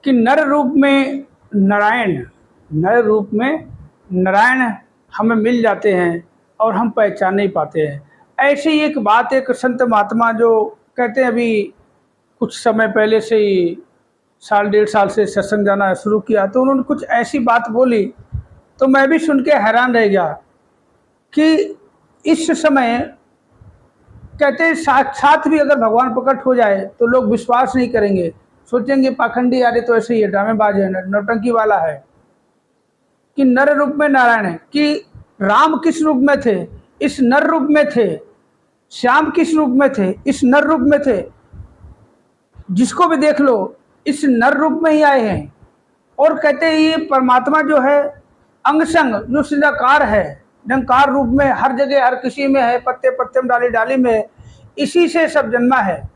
कि नर रूप में नारायण हमें मिल जाते हैं और हम पहचान नहीं पाते हैं। ऐसी ही एक बात एक संत महात्मा जो कहते हैं अभी कुछ समय पहले से ही साल डेढ़ साल से सत्संग जाना शुरू किया, तो उन्होंने कुछ ऐसी बात बोली तो मैं भी सुन के हैरान रह गया कि इस समय कहते हैं साक्षात भी अगर भगवान प्रकट हो जाए तो लोग विश्वास नहीं करेंगे, सोचेंगे पाखंडी यार तो ऐसे ही है, ड्रामेबाज है, नौटंकी वाला है। कि नर रूप में नारायण है, कि राम किस रूप में थे, इस नर रूप में थे। श्याम किस रूप में थे, इस नर रूप में थे। जिसको भी देख लो इस नर रूप में ही आए हैं। और कहते हैं ये परमात्मा जो है अंगसंग जो निराकार है, निरंकार रूप में हर जगह हर किसी में है, पत्ते पत्ते में डाली डाली में है। इसी से सब जन्मा है,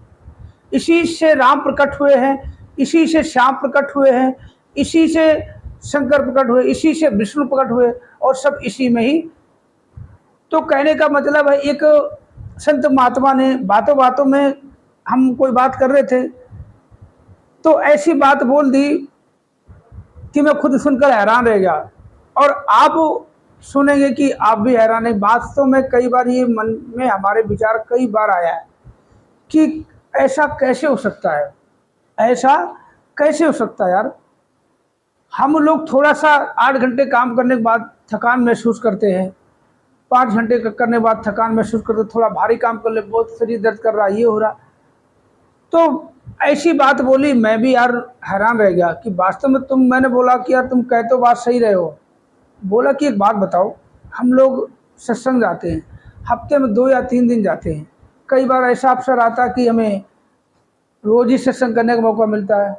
इसी से राम प्रकट हुए हैं, इसी से श्याम प्रकट हुए हैं, इसी से शंकर प्रकट हुए, इसी से विष्णु प्रकट हुए और सब इसी में ही। तो कहने का मतलब है एक संत महात्मा ने बातों बातों में, हम कोई बात कर रहे थे तो ऐसी बात बोल दी कि मैं खुद सुनकर हैरान रह गया और आप सुनेंगे कि आप भी हैरान है। बात तो मैं कई बार ये मन में हमारे विचार कई बार आया है कि ऐसा कैसे हो सकता है, ऐसा कैसे हो सकता है यार। हम लोग थोड़ा सा 8 घंटे काम करने के बाद थकान महसूस करते हैं, 5 घंटे करने के बाद थकान महसूस करते, थोड़ा भारी काम कर ले बहुत शरीर दर्द कर रहा, ये हो रहा। तो ऐसी बात बोली, मैं भी यार हैरान रह गया कि वास्तव में मैंने बोला कि यार तुम कह तो बात सही रहे हो। बोला कि एक बात बताओ, हम लोग सत्संग जाते हैं, हफ्ते में 2 या 3 दिन जाते हैं। कई बार ऐसा अवसर आता कि हमें रोज़ ही सत्संग करने का मौका मिलता है,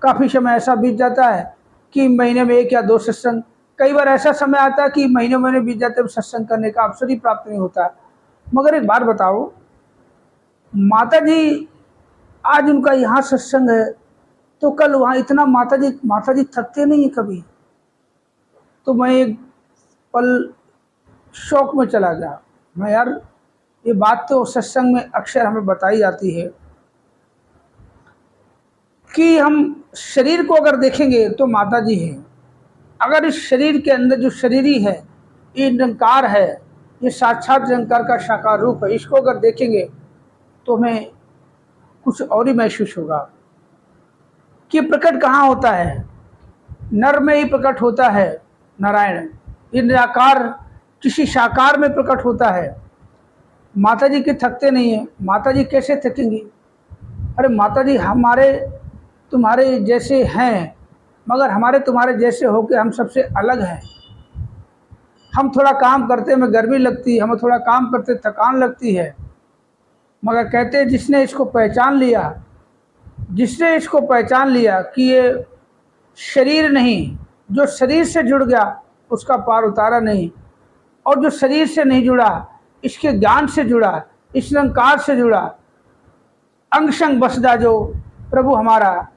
काफ़ी समय ऐसा बीत जाता है कि महीने में 1 या 2 सत्संग। कई बार ऐसा समय आता है कि महीने बीत जाते हैं, सत्संग करने का अवसर ही प्राप्त नहीं होता। मगर एक बात बताओ, माता जी आज उनका यहाँ सत्संग है तो कल वहाँ इतना माता जी थकते नहीं है कभी। तो मैं एक पल शौक में चला गया। मैं यार ये बात तो सत्संग में अक्सर हमें बताई जाती है कि हम शरीर को अगर देखेंगे तो माता जी हैं। अगर इस शरीर के अंदर जो शरीरी है ये निरंकार है, ये साक्षात निरंकार का साकार रूप है, इसको अगर देखेंगे तो हमें कुछ और ही महसूस होगा कि प्रकट कहाँ होता है, नर में ही प्रकट होता है नारायण। ये निराकार किसी साकार में प्रकट होता है। माता जी के थकते नहीं है, माता जी कैसे थकेंगी। अरे माता जी हमारे तुम्हारे जैसे हैं, मगर हमारे तुम्हारे जैसे होकर हम सबसे अलग हैं। हम थोड़ा काम करते हमें गर्मी लगती है, हमें थोड़ा काम करते थकान लगती है, मगर कहते हैं जिसने इसको पहचान लिया कि ये शरीर नहीं, जो शरीर से जुड़ गया उसका पार उतारा नहीं, और जो शरीर से नहीं जुड़ा इसके ज्ञान से जुड़ा, इस निरंकार से जुड़ा, अंग संग बसदा जो प्रभु हमारा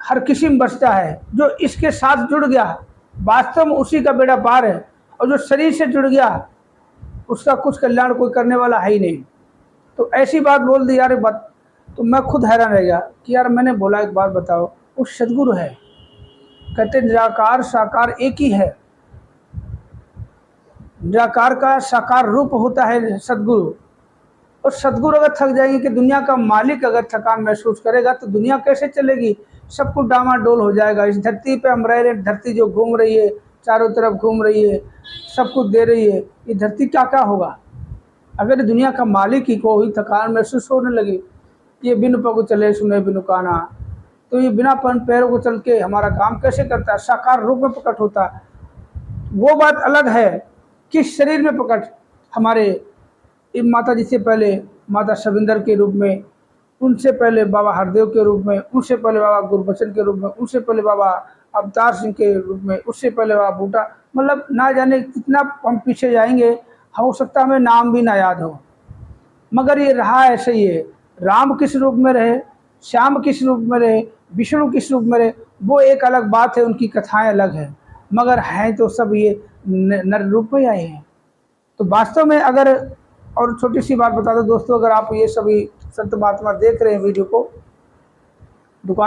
हर किसी में बसता है, जो इसके साथ जुड़ गया वास्तव में उसी का बेड़ा पार है। और जो शरीर से जुड़ गया उसका कुछ कल्याण कोई करने वाला है ही नहीं। तो ऐसी बात बोल दी यार, बात तो मैं खुद हैरान रह गया कि यार मैंने बोला एक बात बताओ, वो सदगुरु है, कहते निराकार साकार एक ही है। निराकार का साकार रूप होता है सदगुरु। और सदगुरु अगर थक जाएंगे कि दुनिया का मालिक अगर थकान महसूस करेगा तो दुनिया कैसे चलेगी, सब कुछ डामाडोल हो जाएगा। इस धरती पे हम रह रहे, धरती जो घूम रही है, चारों तरफ घूम रही है, सब कुछ दे रही है, ये धरती क्या क्या होगा अगर दुनिया का मालिक ही को ही थकान महसूस होने लगे। ये बिन पग चले सुने बिनु काना, तो ये बिना पैरों को चल के हमारा काम कैसे करता है, साकार रूप में प्रकट होता है। वो बात अलग है कि शरीर में प्रकट हमारे माता जी से पहले माता शविंदर के रूप में, उनसे पहले बाबा हरदेव के रूप में, उनसे पहले बाबा गुरबचन के रूप में, उनसे पहले बाबा अवतार सिंह के रूप में, उससे पहले बाबा बूटा, मतलब ना जाने कितना हम पीछे जाएंगे, हो सकता हमें नाम भी ना याद हो। मगर ये रहा ऐसे ही है। राम किस रूप में रहे, श्याम किस रूप में रहे, विष्णु किस रूप में रहे, वो एक अलग बात है, उनकी कथाएं अलग हैं, मगर हैं तो सब ये नर रूप में आए हैं। तो वास्तव में अगर और छोटी सी बात बता दो दोस्तों, अगर आप ये सभी संत महात्मा देख रहे हैं वीडियो को, दुकान